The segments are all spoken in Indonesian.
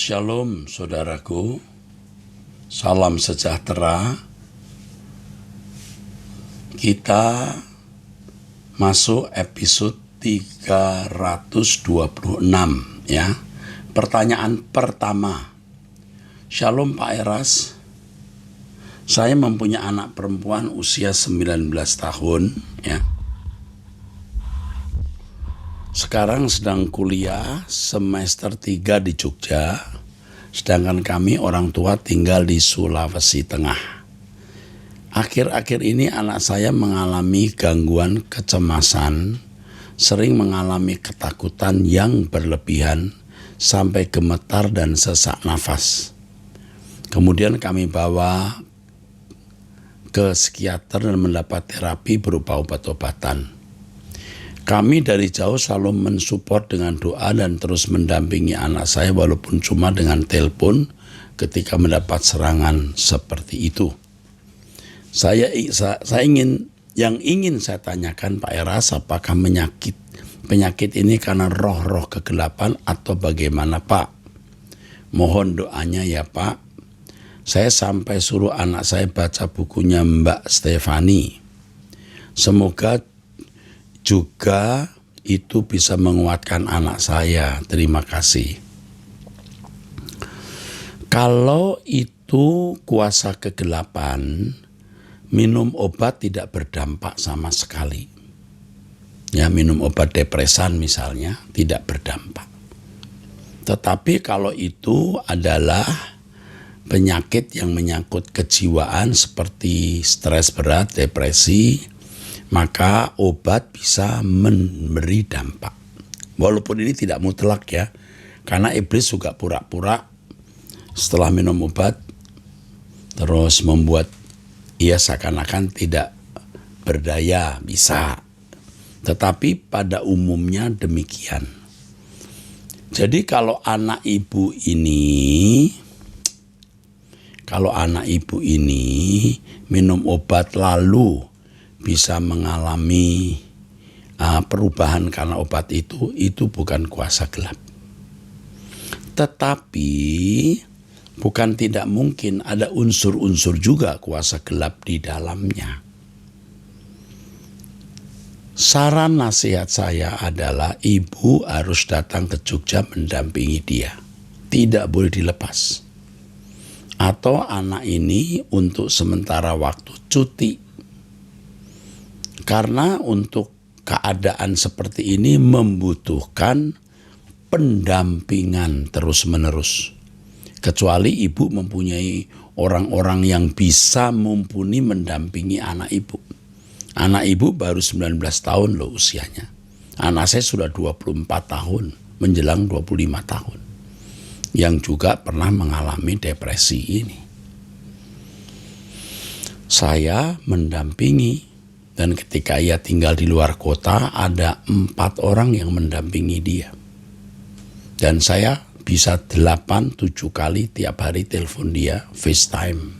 Shalom saudaraku, salam sejahtera. Kita masuk episode 326 ya. Pertanyaan pertama. Shalom Pak Eras, saya mempunyai anak perempuan usia 19 tahun ya. Sekarang sedang kuliah semester 3 di Jogja, sedangkan kami orang tua tinggal di Sulawesi Tengah. Akhir-akhir ini anak saya mengalami gangguan kecemasan, sering mengalami ketakutan yang berlebihan sampai gemetar dan sesak nafas. Kemudian kami bawa ke psikiater dan mendapat terapi berupa obat-obatan. Kami dari jauh selalu mensupport dengan doa dan terus mendampingi anak saya walaupun cuma dengan telepon ketika mendapat serangan seperti itu. Yang ingin saya tanyakan Pak Eras, apakah penyakit ini karena roh-roh kegelapan atau bagaimana Pak? Mohon doanya ya Pak. Saya sampai suruh anak saya baca bukunya Mbak Stefani. Semoga juga itu bisa menguatkan anak saya. Terima kasih. Kalau itu kuasa kegelapan, minum obat tidak berdampak sama sekali. Ya, minum obat depresan misalnya tidak berdampak. Tetapi kalau itu adalah penyakit yang menyangkut kejiwaan seperti stres berat, depresi, maka obat bisa memberi dampak. Walaupun ini tidak mutlak ya, karena iblis juga pura-pura setelah minum obat terus membuat ia seakan-akan tidak berdaya, bisa. Tetapi pada umumnya demikian. Jadi kalau anak ibu ini minum obat lalu bisa mengalami perubahan karena obat itu bukan kuasa gelap. Tetapi bukan tidak mungkin ada unsur-unsur juga kuasa gelap di dalamnya. Saran nasihat saya adalah ibu harus datang ke Jogja mendampingi dia. Tidak boleh dilepas. Atau anak ini untuk sementara waktu cuti. Karena untuk keadaan seperti ini membutuhkan pendampingan terus-menerus. Kecuali ibu mempunyai orang-orang yang bisa mumpuni mendampingi anak ibu. Anak ibu baru 19 tahun loh usianya. Anak saya sudah 24 tahun, menjelang 25 tahun. Yang juga pernah mengalami depresi ini. Saya mendampingi. Dan ketika ia tinggal di luar kota, ada 4 orang yang mendampingi dia. Dan saya bisa 8-7 kali tiap hari telepon dia, FaceTime.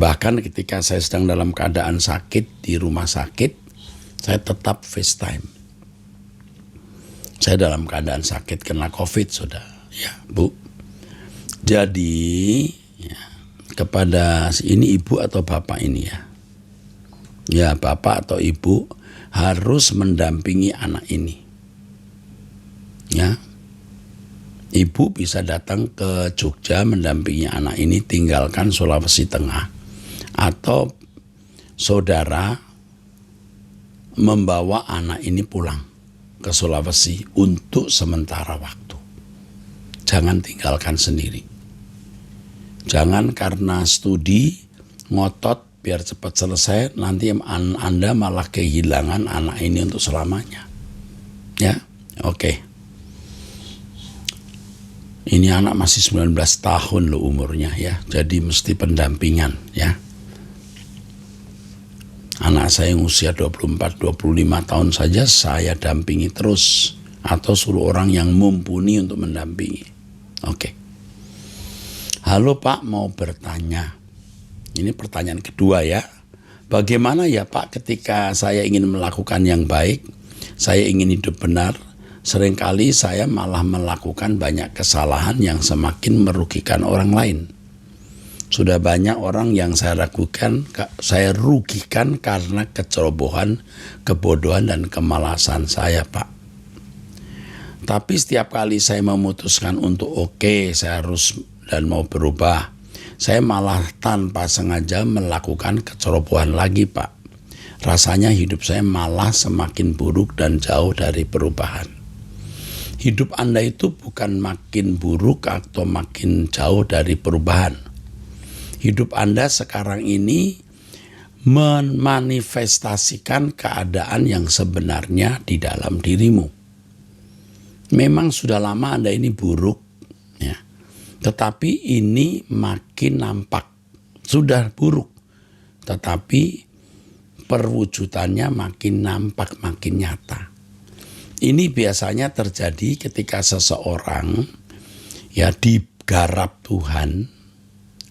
Bahkan ketika saya sedang dalam keadaan sakit di rumah sakit, saya tetap FaceTime. Saya dalam keadaan sakit kena COVID, saudara. Ya, Bu. Jadi, ya, kepada ini ibu atau bapak ini ya. Ya, bapak atau ibu harus mendampingi anak ini. Ya. Ibu bisa datang ke Jogja mendampingi anak ini, tinggalkan Sulawesi Tengah. Atau saudara membawa anak ini pulang ke Sulawesi untuk sementara waktu. Jangan tinggalkan sendiri. Jangan karena studi ngotot biar cepat selesai, nanti Anda malah kehilangan anak ini untuk selamanya. Ya, oke. Ini anak masih 19 tahun loh umurnya ya, jadi mesti pendampingan ya. Anak saya yang usia 24-25 tahun saja saya dampingi terus, atau suruh orang yang mumpuni untuk mendampingi. Oke. Halo Pak, mau bertanya. Ini pertanyaan kedua ya. Bagaimana ya Pak ketika saya ingin melakukan yang baik, saya ingin hidup benar, Seringkali saya malah melakukan banyak kesalahan yang semakin merugikan orang lain. Sudah banyak orang yang saya rugikan karena kecerobohan, kebodohan, dan kemalasan saya, Pak. Tapi setiap kali saya memutuskan untuk saya harus dan mau berubah, saya malah tanpa sengaja melakukan kecerobohan lagi, Pak. Rasanya hidup saya malah semakin buruk dan jauh dari perubahan. Hidup Anda itu bukan makin buruk atau makin jauh dari perubahan. Hidup Anda sekarang ini memanifestasikan keadaan yang sebenarnya di dalam dirimu. Memang sudah lama Anda ini buruk, ya. Tetapi ini makin nampak. Sudah buruk, tetapi perwujudannya makin nampak, makin nyata. Ini biasanya terjadi ketika seseorang digarap Tuhan,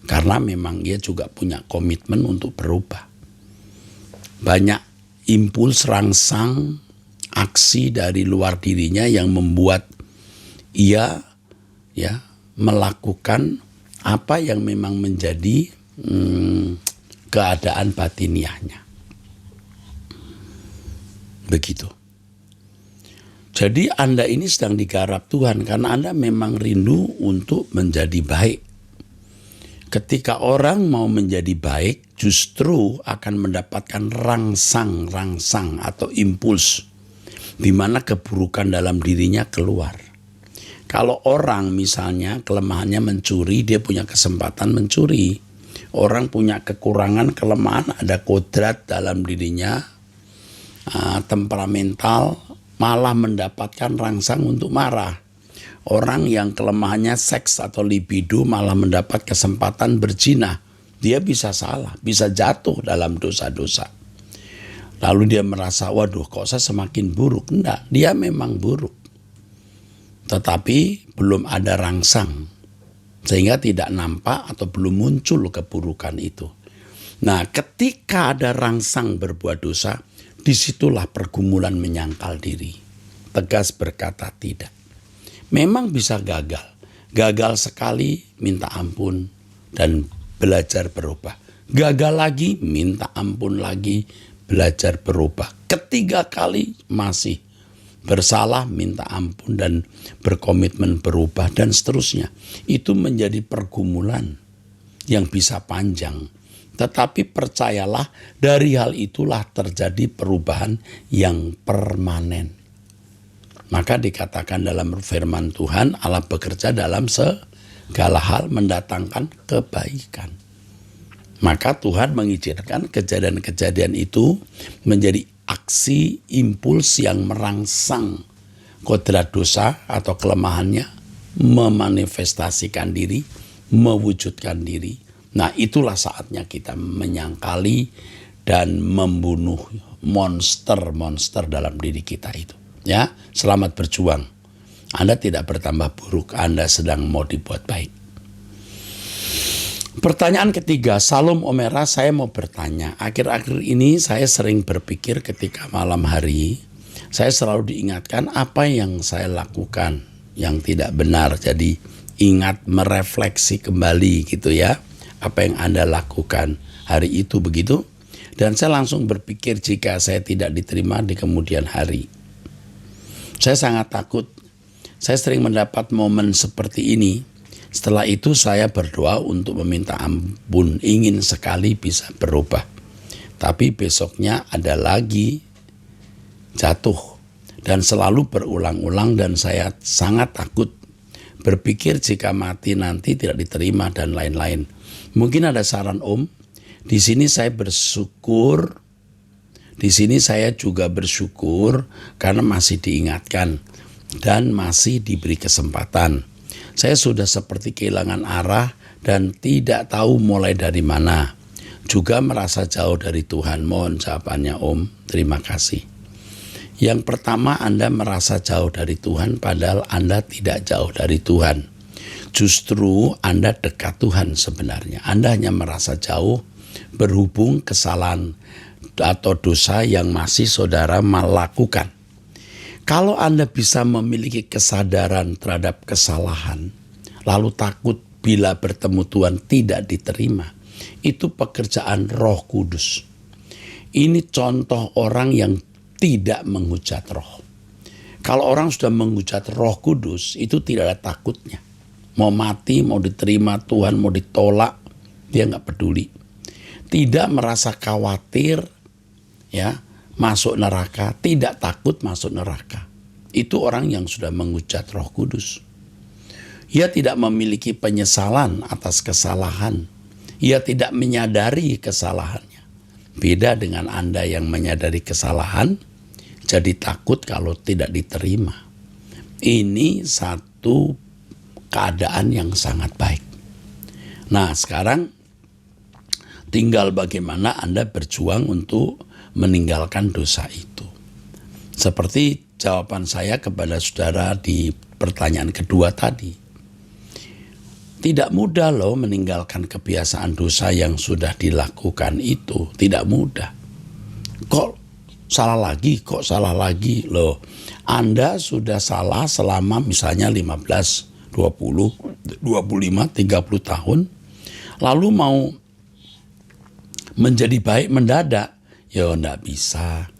karena memang dia juga punya komitmen untuk berubah. Banyak impuls rangsang, aksi dari luar dirinya yang membuat ia melakukan apa yang memang menjadi keadaan batiniahnya. Begitu. Jadi Anda ini sedang digarap Tuhan karena Anda memang rindu untuk menjadi baik. Ketika orang mau menjadi baik, justru akan mendapatkan rangsang atau impuls, di mana keburukan dalam dirinya keluar. Kalau orang misalnya kelemahannya mencuri, dia punya kesempatan mencuri. Orang punya kekurangan, kelemahan, ada kodrat dalam dirinya, temperamental, malah mendapatkan rangsang untuk marah. Orang yang kelemahannya seks atau libido malah mendapat kesempatan berzina. Dia bisa salah, bisa jatuh dalam dosa-dosa. Lalu dia merasa, waduh kok saya semakin buruk. Enggak, dia memang buruk. Tetapi belum ada rangsang. Sehingga tidak nampak atau belum muncul keburukan itu. Nah, ketika ada rangsang berbuat dosa, disitulah pergumulan menyangkal diri. Tegas berkata tidak. Memang bisa gagal. Gagal sekali, minta ampun dan belajar berubah. Gagal lagi, minta ampun lagi, belajar berubah. Ketiga kali masih bersalah, minta ampun dan berkomitmen berubah dan seterusnya. Itu menjadi pergumulan yang bisa panjang. Tetapi percayalah, dari hal itulah terjadi perubahan yang permanen. Maka dikatakan dalam firman Tuhan, Allah bekerja dalam segala hal mendatangkan kebaikan. Maka Tuhan mengizinkan kejadian-kejadian itu menjadi aksi impuls yang merangsang kodrat dosa atau kelemahannya, memanifestasikan diri, mewujudkan diri. Nah, itulah saatnya kita menyangkali dan membunuh monster-monster dalam diri kita itu. Ya, selamat berjuang. Anda tidak bertambah buruk, Anda sedang mau dibuat baik. Pertanyaan ketiga, Salom Omera, saya mau bertanya. Akhir-akhir ini saya sering berpikir ketika malam hari, saya selalu diingatkan apa yang saya lakukan yang tidak benar. Jadi ingat, merefleksi kembali gitu ya. Apa yang Anda lakukan hari itu begitu. Dan saya langsung berpikir jika saya tidak diterima di kemudian hari. Saya sangat takut. Saya sering mendapat momen seperti ini. Setelah itu saya berdoa untuk meminta ampun, ingin sekali bisa berubah. Tapi besoknya ada lagi jatuh. Dan selalu berulang-ulang dan saya sangat takut. Berpikir jika mati nanti tidak diterima dan lain-lain. Mungkin ada saran Om. Di sini saya bersyukur. Di sini saya juga bersyukur karena masih diingatkan dan masih diberi kesempatan. Saya sudah seperti kehilangan arah dan tidak tahu mulai dari mana. Juga merasa jauh dari Tuhan. Mohon jawabannya Om. Terima kasih. Yang pertama, Anda merasa jauh dari Tuhan padahal Anda tidak jauh dari Tuhan. Justru Anda dekat Tuhan sebenarnya. Anda hanya merasa jauh berhubung kesalahan atau dosa yang masih saudara melakukan. Kalau Anda bisa memiliki kesadaran terhadap kesalahan, lalu takut bila bertemu Tuhan tidak diterima, itu pekerjaan Roh Kudus. Ini contoh orang yang tidak menghujat roh. Kalau orang sudah menghujat Roh Kudus, itu tidak ada takutnya. Mau mati, mau diterima Tuhan, mau ditolak, dia nggak peduli. Tidak merasa khawatir, ya, masuk neraka, tidak takut masuk neraka. Itu orang yang sudah menghujat Roh Kudus. Ia tidak memiliki penyesalan atas kesalahan. Ia tidak menyadari kesalahannya. Beda dengan Anda yang menyadari kesalahan, jadi takut kalau tidak diterima. Ini satu keadaan yang sangat baik. Nah, sekarang tinggal bagaimana Anda berjuang untuk meninggalkan dosa itu. Seperti jawaban saya kepada saudara di pertanyaan kedua tadi. Tidak mudah loh meninggalkan kebiasaan dosa yang sudah dilakukan itu. Tidak mudah. Kok salah lagi loh. Anda sudah salah selama misalnya 15, 20, 25, 30 tahun. Lalu mau menjadi baik mendadak, ya enggak bisa.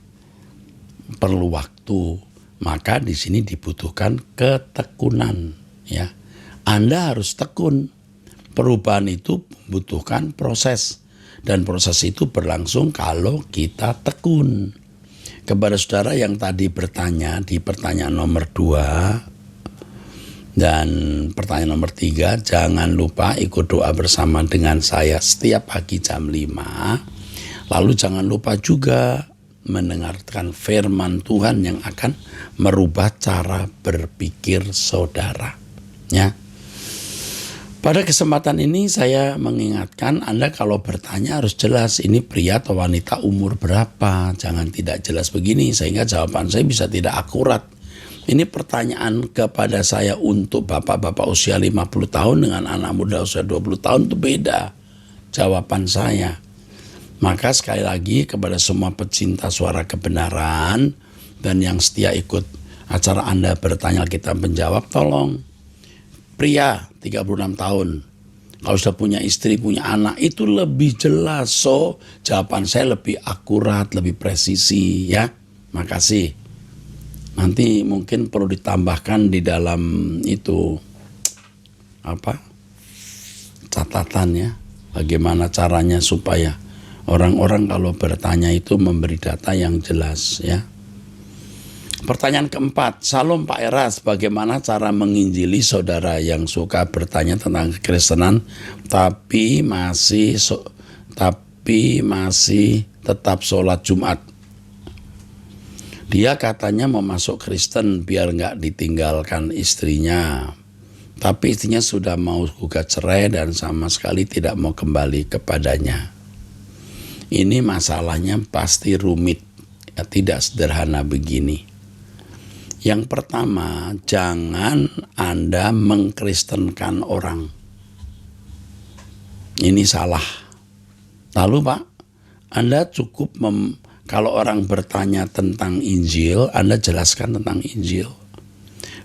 Perlu waktu. Maka di sini dibutuhkan ketekunan, ya. Anda harus tekun. Perubahan itu membutuhkan proses. Dan proses itu berlangsung kalau kita tekun. Kepada saudara yang tadi bertanya di pertanyaan nomor 2 dan pertanyaan nomor 3, jangan lupa ikut doa bersama dengan saya setiap pagi jam 5. Lalu jangan lupa juga mendengarkan firman Tuhan yang akan merubah cara berpikir saudara. Ya. Pada kesempatan ini saya mengingatkan Anda kalau bertanya harus jelas ini pria atau wanita umur berapa. Jangan tidak jelas begini sehingga jawaban saya bisa tidak akurat. Ini pertanyaan kepada saya untuk bapak-bapak usia 50 tahun dengan anak muda usia 20 tahun itu beda jawaban saya. Maka sekali lagi kepada semua pecinta suara kebenaran dan yang setia ikut acara Anda bertanya kita menjawab, tolong. Pria 36 tahun, kalau sudah punya istri, punya anak, itu lebih jelas. So, jawaban saya lebih akurat, lebih presisi, ya. Makasih. Nanti mungkin perlu ditambahkan di dalam itu, catatan ya. Bagaimana caranya supaya orang-orang kalau bertanya itu memberi data yang jelas, ya. Pertanyaan keempat, Salam Pak Eras, bagaimana cara menginjili saudara yang suka bertanya tentang kekristenan tapi masih tetap sholat Jumat? Dia katanya mau masuk Kristen biar nggak ditinggalkan istrinya, tapi istrinya sudah mau gugat cerai dan sama sekali tidak mau kembali kepadanya. Ini masalahnya pasti rumit, ya, tidak sederhana begini. Yang pertama, jangan Anda mengkristenkan orang. Ini salah. Lalu Pak, Anda cukup kalau orang bertanya tentang Injil, Anda jelaskan tentang Injil.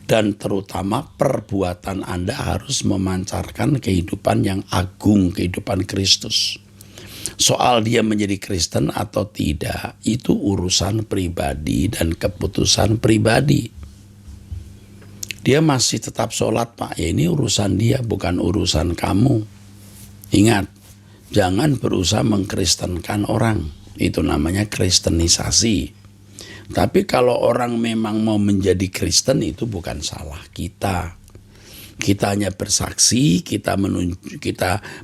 Dan terutama perbuatan Anda harus memancarkan kehidupan yang agung, kehidupan Kristus. Soal dia menjadi Kristen atau tidak, itu urusan pribadi dan keputusan pribadi. Dia masih tetap sholat Pak, ya ini urusan dia, bukan urusan kamu. Ingat, jangan berusaha mengkristenkan orang, itu namanya kristenisasi. Tapi kalau orang memang mau menjadi Kristen, itu bukan salah kita. Kita hanya bersaksi, kita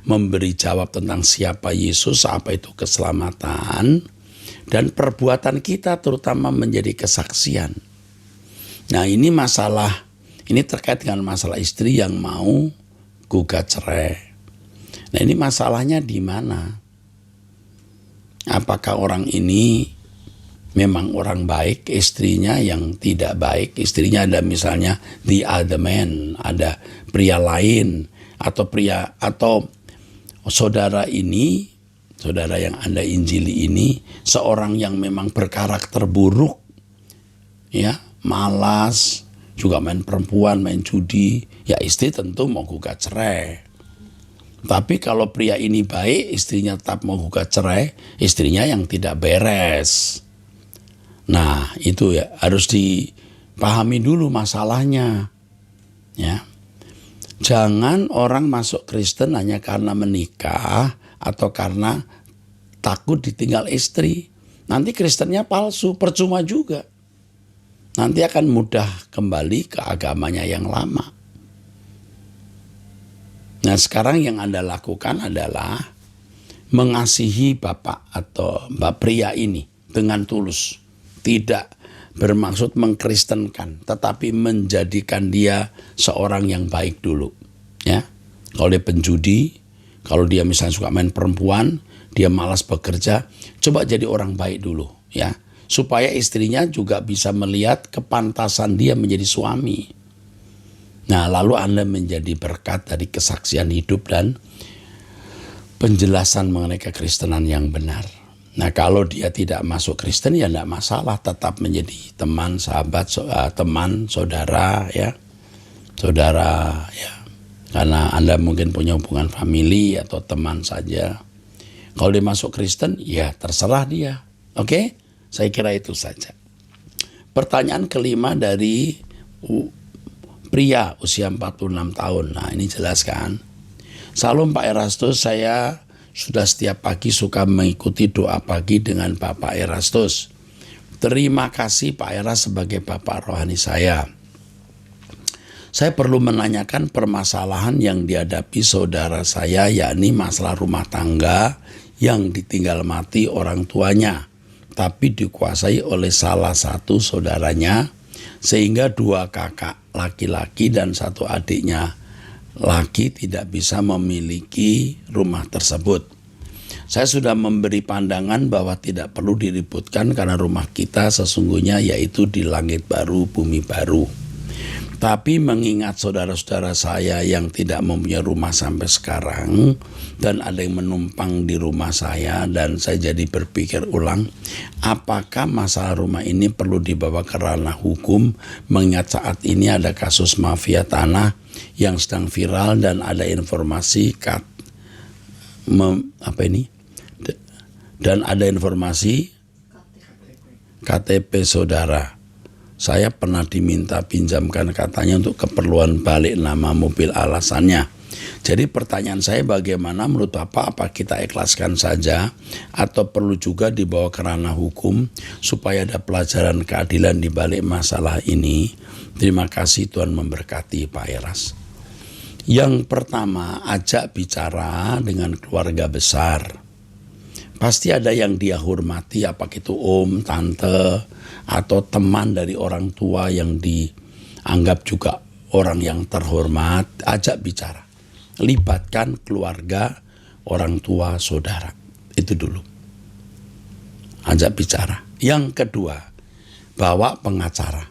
memberi jawab tentang siapa Yesus, apa itu keselamatan, dan perbuatan kita terutama menjadi kesaksian. Nah ini terkait dengan masalah istri yang mau gugat cerai. Nah ini masalahnya di mana? Apakah orang ini memang orang baik, istrinya yang tidak baik, istrinya ada misalnya the other man, ada pria lain, atau saudara yang Anda injili ini seorang yang memang berkarakter buruk, ya, malas, juga main perempuan, main judi, ya istri tentu mau gugat cerai. Tapi kalau pria ini baik, istrinya tetap mau gugat cerai, istrinya yang tidak beres. Nah, itu ya harus dipahami dulu masalahnya. Ya. Jangan orang masuk Kristen hanya karena menikah atau karena takut ditinggal istri. Nanti Kristennya palsu, percuma juga. Nanti akan mudah kembali ke agamanya yang lama. Nah, sekarang yang Anda lakukan adalah mengasihi bapak atau mbak pria ini dengan tulus. Tidak bermaksud mengkristenkan, tetapi menjadikan dia seorang yang baik dulu. Ya, kalau dia penjudi, kalau dia misalnya suka main perempuan, dia malas bekerja, coba jadi orang baik dulu, ya, supaya istrinya juga bisa melihat kepantasan dia menjadi suami. Nah, lalu Anda menjadi berkat dari kesaksian hidup dan penjelasan mengenai kekristenan yang benar. Nah, kalau dia tidak masuk Kristen ya tidak masalah, tetap menjadi teman, sahabat, teman, saudara, ya. Saudara, ya. Karena Anda mungkin punya hubungan famili atau teman saja. Kalau dia masuk Kristen, ya terserah dia. Oke? Saya kira itu saja. Pertanyaan kelima dari pria usia 46 tahun. Nah, ini jelas kan. Salam Pak Erastus, saya sudah setiap pagi suka mengikuti doa pagi dengan Bapak Erastus. Terima kasih Pak Eras sebagai Bapak rohani saya. Saya perlu menanyakan permasalahan yang dihadapi saudara saya, yakni masalah rumah tangga yang ditinggal mati orang tuanya, tapi dikuasai oleh salah satu saudaranya, sehingga dua kakak laki-laki dan satu adiknya laki tidak bisa memiliki rumah tersebut. Saya sudah memberi pandangan bahwa tidak perlu diributkan karena rumah kita sesungguhnya yaitu di langit baru, bumi baru. Tapi mengingat saudara-saudara saya yang tidak mempunyai rumah sampai sekarang dan ada yang menumpang di rumah saya, dan saya jadi berpikir ulang, apakah masalah rumah ini perlu dibawa ke ranah hukum mengingat saat ini ada kasus mafia tanah yang sedang viral dan ada informasi KTP saudara. Saya pernah diminta pinjamkan katanya untuk keperluan balik nama mobil alasannya. Jadi pertanyaan saya bagaimana menurut Bapak, apa kita ikhlaskan saja atau perlu juga dibawa ke ranah hukum supaya ada pelajaran keadilan di balik masalah ini? Terima kasih, Tuhan memberkati Pak Eras. Yang pertama, ajak bicara dengan keluarga besar. Pasti ada yang dia hormati, apakah itu om, tante, atau teman dari orang tua yang dianggap juga orang yang terhormat. Ajak bicara, libatkan keluarga, orang tua, saudara. Itu dulu, ajak bicara. Yang kedua, bawa pengacara.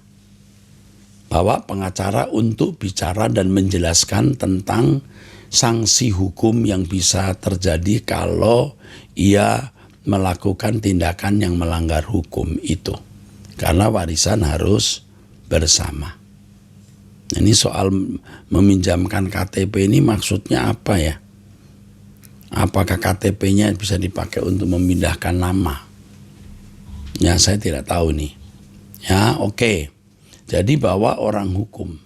Bawa pengacara untuk bicara dan menjelaskan tentang sanksi hukum yang bisa terjadi kalau ia melakukan tindakan yang melanggar hukum itu. Karena warisan harus bersama. Ini soal meminjamkan KTP ini maksudnya apa ya? Apakah KTP-nya bisa dipakai untuk memindahkan nama? Ya, saya tidak tahu nih. Ya, oke. Jadi bawa orang hukum.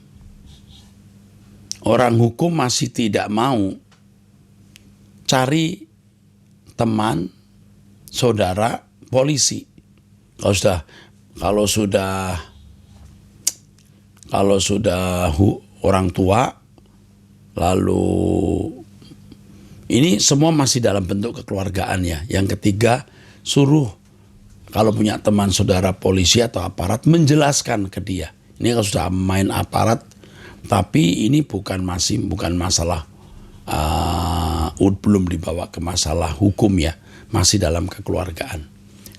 Orang hukum masih tidak mau, cari teman, saudara, polisi. Kalau sudah orang tua, lalu ini semua masih dalam bentuk kekeluargaan ya. Yang ketiga, suruh kalau punya teman saudara polisi atau aparat menjelaskan ke dia. Ini kalau sudah main aparat, tapi ini bukan masalah belum dibawa ke masalah hukum ya, masih dalam kekeluargaan.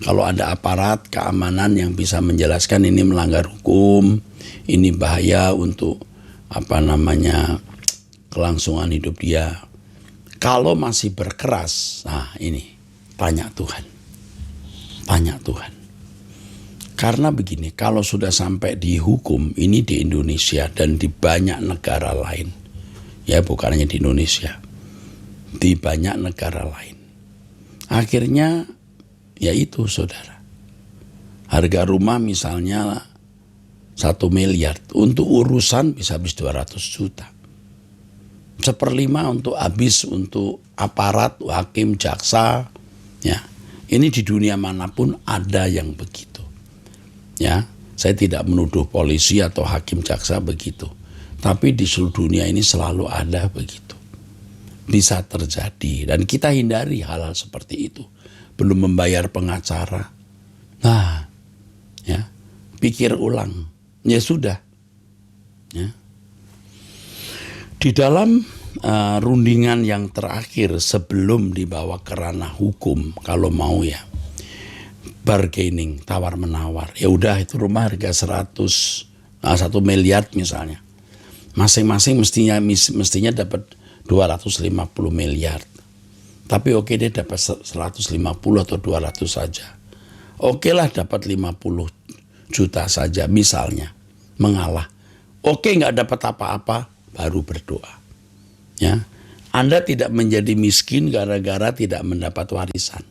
Kalau ada aparat keamanan yang bisa menjelaskan ini melanggar hukum, ini bahaya untuk kelangsungan hidup dia. Kalau masih berkeras, nah ini tanya Tuhan. Karena begini, kalau sudah sampai di hukum ini di Indonesia dan di banyak negara lain, ya bukan hanya di Indonesia, di banyak negara lain, akhirnya ya itu saudara, harga rumah misalnya 1 miliar, untuk urusan bisa habis 200 juta. 1/5 untuk habis untuk aparat, hakim, jaksa, ya. Ini di dunia manapun ada yang begitu. Ya, saya tidak menuduh polisi atau hakim jaksa begitu. Tapi di seluruh dunia ini selalu ada begitu. Bisa terjadi dan kita hindari hal-hal seperti itu. Belum membayar pengacara. Nah, ya, pikir ulang. Ya sudah. Ya. Di dalam rundingan yang terakhir sebelum dibawa ke ranah hukum, kalau mau ya, bargaining, tawar menawar. Ya udah itu rumah harga 1 miliar misalnya. Masing-masing mestinya dapat 250 miliar. Tapi oke dia dapat 150 atau 200 saja. Oke lah dapat 50 juta saja misalnya. Mengalah. Oke nggak dapat apa-apa, baru berdoa. Ya. Anda tidak menjadi miskin gara-gara tidak mendapat warisan.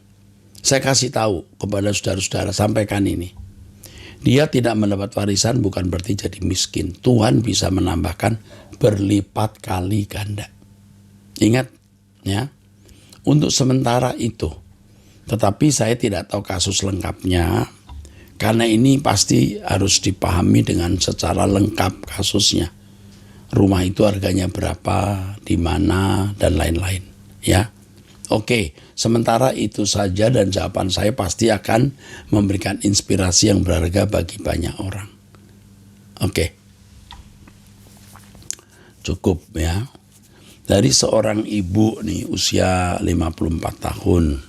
Saya kasih tahu kepada saudara-saudara, sampaikan ini. Dia tidak mendapat warisan bukan berarti jadi miskin. Tuhan bisa menambahkan berlipat kali ganda. Ingat ya, untuk sementara itu. Tetapi saya tidak tahu kasus lengkapnya. Karena ini pasti harus dipahami dengan secara lengkap kasusnya. Rumah itu harganya berapa, di mana, dan lain-lain. Ya. Oke, sementara itu saja dan jawaban saya pasti akan memberikan inspirasi yang berharga bagi banyak orang. Oke. Cukup ya. Dari seorang ibu nih usia 54 tahun.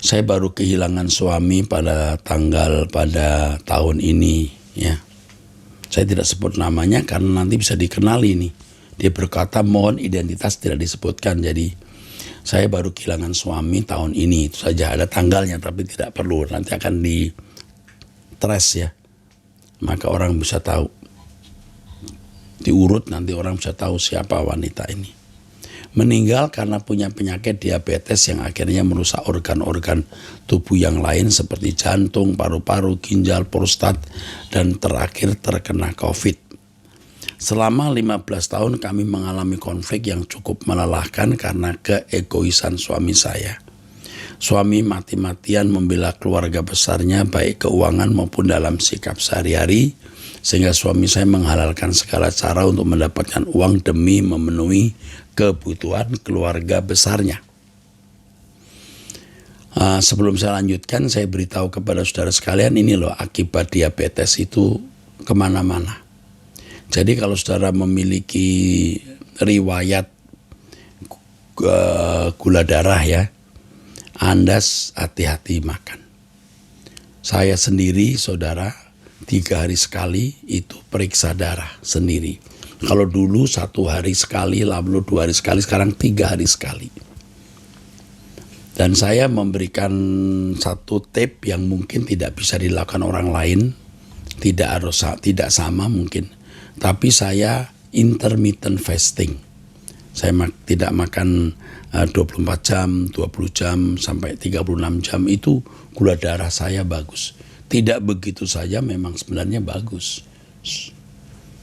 Saya baru kehilangan suami pada tahun ini ya. Saya tidak sebut namanya karena nanti bisa dikenali nih. Dia berkata mohon identitas tidak disebutkan, jadi saya baru kehilangan suami tahun ini, itu saja ada tanggalnya tapi tidak perlu, nanti akan di trace ya. Maka orang bisa tahu. Diurut nanti orang bisa tahu siapa wanita ini. Meninggal karena punya penyakit diabetes yang akhirnya merusak organ-organ tubuh yang lain seperti jantung, paru-paru, ginjal, prostat, dan terakhir terkena COVID. Selama 15 tahun kami mengalami konflik yang cukup melelahkan karena keegoisan suami saya. Suami mati-matian membela keluarga besarnya baik keuangan maupun dalam sikap sehari-hari, sehingga suami saya menghalalkan segala cara untuk mendapatkan uang demi memenuhi kebutuhan keluarga besarnya. Sebelum saya lanjutkan, saya beritahu kepada saudara sekalian, ini loh akibat diabetes itu kemana-mana. Jadi kalau saudara memiliki riwayat gula darah ya, Anda hati-hati makan. Saya sendiri saudara 3 hari sekali itu periksa darah sendiri. Kalau dulu 1 hari sekali, lalu 2 hari sekali, sekarang 3 hari sekali. Dan saya memberikan satu tip yang mungkin tidak bisa dilakukan orang lain, tidak sama mungkin. Tapi saya intermittent fasting. Saya tidak makan 24 jam, 20 jam, sampai 36 jam itu gula darah saya bagus. Tidak begitu saja memang sebenarnya bagus.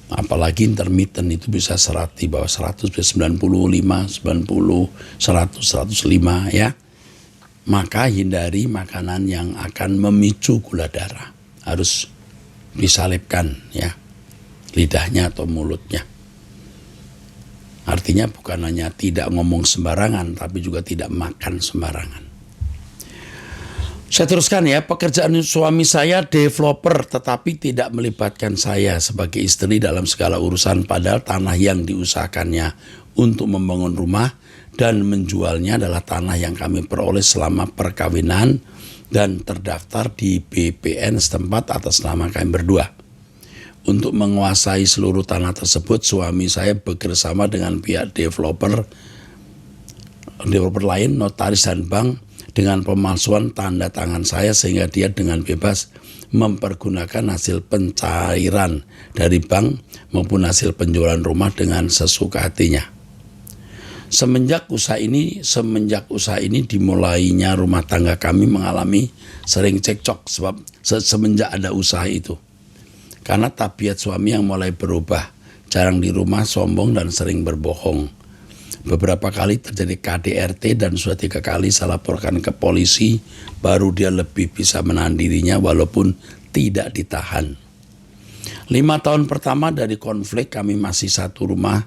Apalagi intermittent itu bisa di bawah 100, bisa 95, 90, 100, 105 ya. Maka hindari makanan yang akan memicu gula darah. Harus disalipkan ya. Lidahnya atau mulutnya. Artinya bukan hanya tidak ngomong sembarangan, tapi juga tidak makan sembarangan. Saya teruskan ya, pekerjaan suami saya developer, tetapi tidak melibatkan saya sebagai istri dalam segala urusan, padahal tanah yang diusahakannya untuk membangun rumah dan menjualnya adalah tanah yang kami peroleh selama perkawinan dan terdaftar di BPN setempat atas nama kami berdua. Untuk menguasai seluruh tanah tersebut, suami saya bekerjasama dengan pihak developer lain, notaris dan bank, dengan pemalsuan tanda tangan saya sehingga dia dengan bebas mempergunakan hasil pencairan dari bank maupun hasil penjualan rumah dengan sesuka hatinya. Semenjak usaha ini dimulainya rumah tangga kami mengalami sering cekcok sebab semenjak ada usaha itu. Karena tabiat suami yang mulai berubah, jarang di rumah, sombong dan sering berbohong. Beberapa kali terjadi KDRT dan sudah 3 kali saya laporkan ke polisi, baru dia lebih bisa menahan dirinya walaupun tidak ditahan. 5 tahun pertama dari konflik kami masih satu rumah,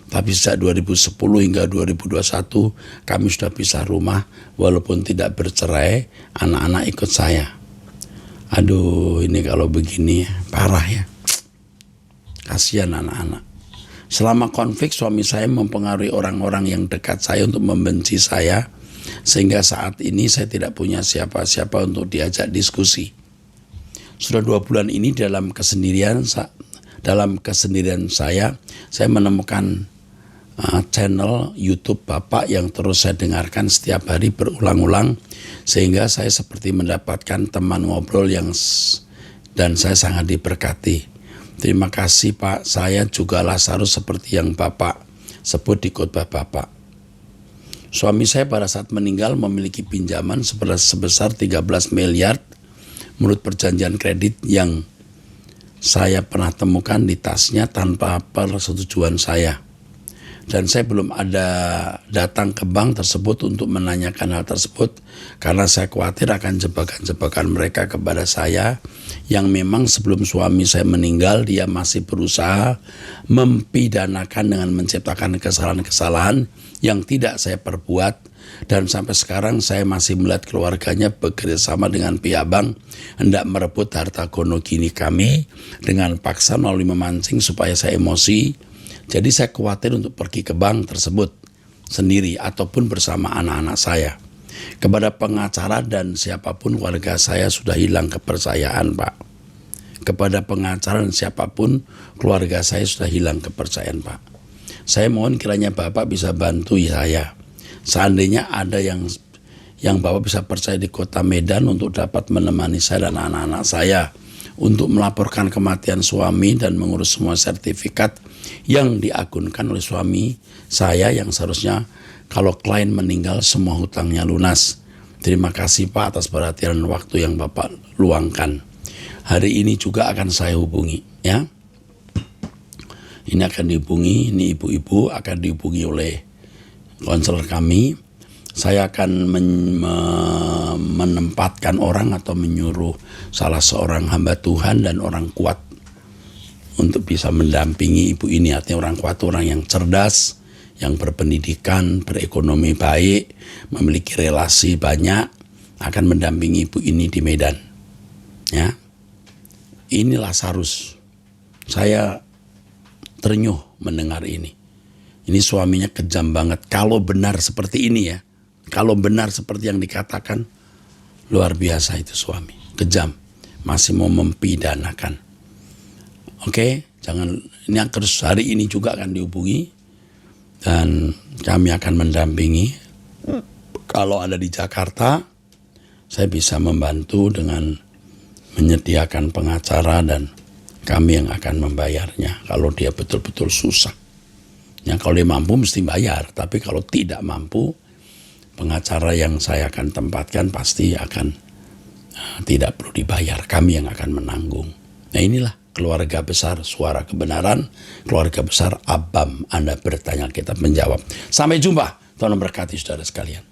tapi sejak 2010 hingga 2021 kami sudah pisah rumah walaupun tidak bercerai, anak-anak ikut saya. Aduh, ini kalau begini parah ya. Kasihan anak-anak. Selama konflik suami saya mempengaruhi orang-orang yang dekat saya untuk membenci saya, sehingga saat ini saya tidak punya siapa-siapa untuk diajak diskusi. Sudah 2 bulan ini dalam kesendirian saya menemukan channel YouTube Bapak yang terus saya dengarkan setiap hari berulang-ulang, sehingga saya seperti mendapatkan teman ngobrol dan saya sangat diberkati. Terima kasih Pak, saya juga Lazarus seperti yang Bapak sebut di khotbah Bapak. Suami saya pada saat meninggal memiliki pinjaman sebesar 13 miliar menurut perjanjian kredit yang saya pernah temukan di tasnya tanpa persetujuan saya. Dan saya belum ada datang ke bank tersebut untuk menanyakan hal tersebut karena saya khawatir akan jebakan-jebakan mereka kepada saya yang memang sebelum suami saya meninggal dia masih berusaha mempidanakan dengan menciptakan kesalahan-kesalahan yang tidak saya perbuat, dan sampai sekarang saya masih melihat keluarganya bekerja sama dengan pihak bank hendak merebut harta gono gini kami dengan paksa melalui memancing supaya saya emosi. Jadi saya khawatir untuk pergi ke bank tersebut sendiri ataupun bersama anak-anak saya. Kepada pengacara dan siapapun keluarga saya sudah hilang kepercayaan, Pak. Kepada pengacara dan siapapun keluarga saya sudah hilang kepercayaan, Pak. Saya mohon kiranya Bapak bisa bantu saya. Seandainya ada yang Bapak bisa percaya di kota Medan untuk dapat menemani saya dan anak-anak saya untuk melaporkan kematian suami dan mengurus semua sertifikat yang diagunkan oleh suami saya yang seharusnya kalau klien meninggal semua hutangnya lunas. Terima kasih Pak atas perhatian dan waktu yang Bapak luangkan. Hari ini juga akan saya hubungi ya. Ini akan dihubungi, ini ibu-ibu akan dihubungi oleh konselor kami. Saya akan menempatkan orang atau menyuruh salah seorang hamba Tuhan dan orang kuat untuk bisa mendampingi ibu ini. Artinya orang kuat, orang yang cerdas, yang berpendidikan, berekonomi baik, memiliki relasi banyak, akan mendampingi ibu ini di Medan. Ya, ini Lazarus. Saya ternyuh mendengar ini. Ini suaminya kejam banget. Kalau benar seperti ini ya, kalau benar seperti yang dikatakan, luar biasa itu suami. Kejam, masih mau mempidanakan. Oke, jangan, ini terus hari ini juga akan dihubungi dan kami akan mendampingi. Kalau ada di Jakarta, saya bisa membantu dengan menyediakan pengacara dan kami yang akan membayarnya kalau dia betul-betul susah. Ya, kalau dia mampu mesti bayar, tapi kalau tidak mampu, pengacara yang saya akan tempatkan pasti akan tidak perlu dibayar, kami yang akan menanggung. Nah inilah keluarga besar Suara Kebenaran, keluarga besar ABAM. Anda bertanya, kita menjawab. Sampai jumpa, Tuhan memberkati saudara sekalian.